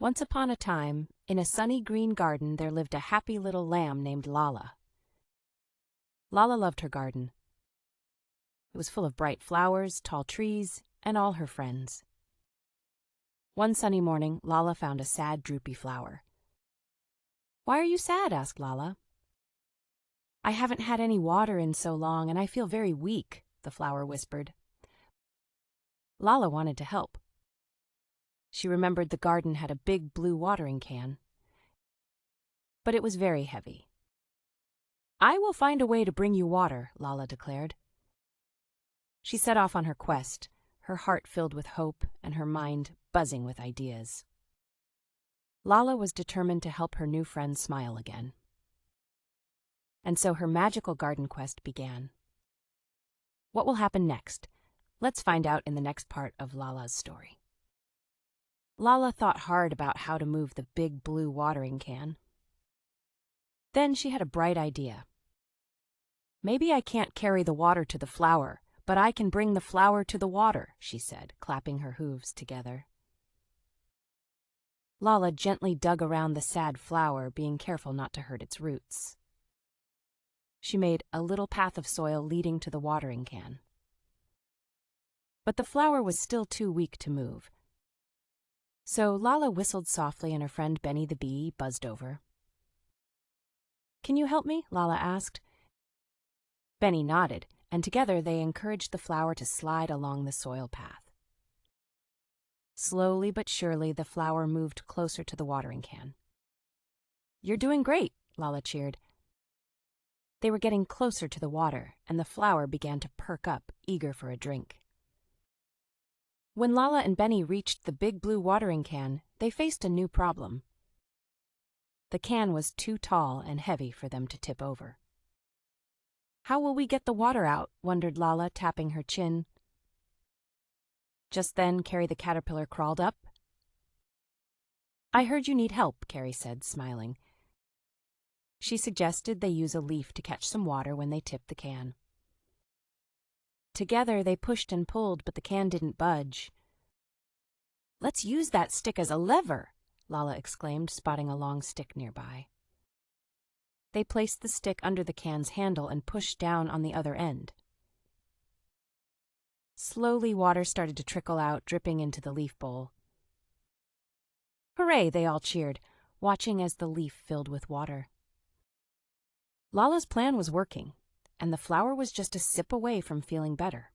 Once upon a time, in a sunny green garden there lived a happy little lamb named Lala. Lala loved her garden. It was full of bright flowers, tall trees, and all her friends. One sunny morning, Lala found a sad, droopy flower. "Why are you sad?" asked Lala. "I haven't had any water in so long, and I feel very weak," the flower whispered. Lala wanted to help. She remembered the garden had a big blue watering can, but it was very heavy. "I will find a way to bring you water," Lala declared. She set off on her quest, her heart filled with hope and her mind buzzing with ideas. Lala was determined to help her new friend smile again. And so her magical garden quest began. What will happen next? Let's find out in the next part of Lala's story. Lala thought hard about how to move the big blue watering can. Then she had a bright idea. "Maybe I can't carry the water to the flower, but I can bring the flower to the water," she said, clapping her hooves together. Lala gently dug around the sad flower, being careful not to hurt its roots. She made a little path of soil leading to the watering can. But the flower was still too weak to move. So Lala whistled softly and her friend Benny the bee buzzed over. "Can you help me?" Lala asked. Benny nodded, and together they encouraged the flower to slide along the soil path. Slowly but surely, the flower moved closer to the watering can. "You're doing great," Lala cheered. They were getting closer to the water, and the flower began to perk up, eager for a drink. When Lala and Benny reached the big blue watering can, they faced a new problem. The can was too tall and heavy for them to tip over. "How will we get the water out?" wondered Lala, tapping her chin. Just then, Carrie the caterpillar crawled up. "I heard you need help," Carrie said, smiling. She suggested they use a leaf to catch some water when they tipped the can. Together, they pushed and pulled, but the can didn't budge. "Let's use that stick as a lever," Lala exclaimed, spotting a long stick nearby. They placed the stick under the can's handle and pushed down on the other end. Slowly, water started to trickle out, dripping into the leaf bowl. "Hooray!" they all cheered, watching as the leaf filled with water. Lala's plan was working, and the flower was just a sip away from feeling better.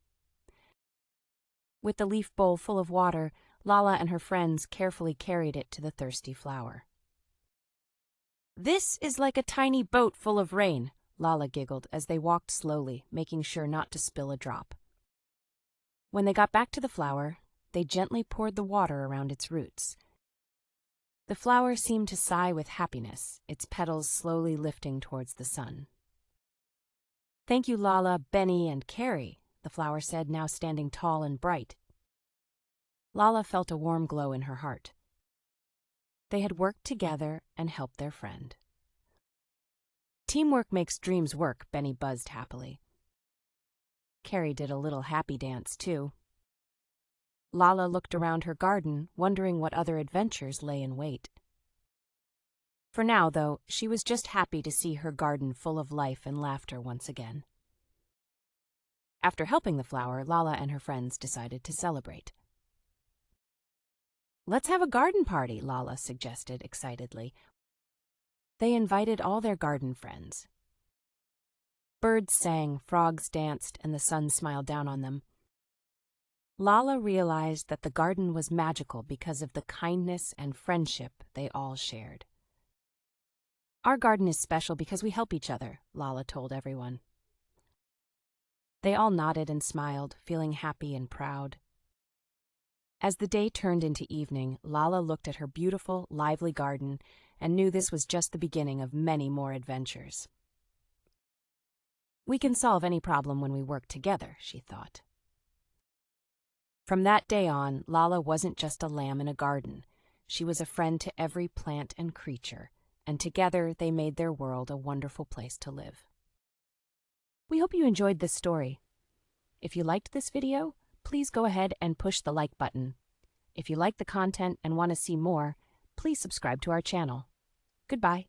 With the leaf bowl full of water, Lala and her friends carefully carried it to the thirsty flower. "This is like a tiny boat full of rain," Lala giggled as they walked slowly, making sure not to spill a drop. When they got back to the flower, they gently poured the water around its roots. The flower seemed to sigh with happiness, its petals slowly lifting towards the sun. "Thank you, Lala, Benny, and Carrie," the flower said, now standing tall and bright. Lala felt a warm glow in her heart. They had worked together and helped their friend. "Teamwork makes dreams work," Benny buzzed happily. Carrie did a little happy dance, too. Lala looked around her garden, wondering what other adventures lay in wait. For now, though, she was just happy to see her garden full of life and laughter once again. After helping the flower, Lala and her friends decided to celebrate. "Let's have a garden party," Lala suggested excitedly. They invited all their garden friends. Birds sang, frogs danced, and the sun smiled down on them. Lala realized that the garden was magical because of the kindness and friendship they all shared. "Our garden is special because we help each other," Lala told everyone. They all nodded and smiled, feeling happy and proud. As the day turned into evening, Lala looked at her beautiful, lively garden and knew this was just the beginning of many more adventures. "We can solve any problem when we work together," she thought. From that day on, Lala wasn't just a lamb in a garden. She was a friend to every plant and creature, and together they made their world a wonderful place to live. We hope you enjoyed this story. If you liked this video, please go ahead and push the like button. If you like the content and want to see more, please subscribe to our channel. Goodbye.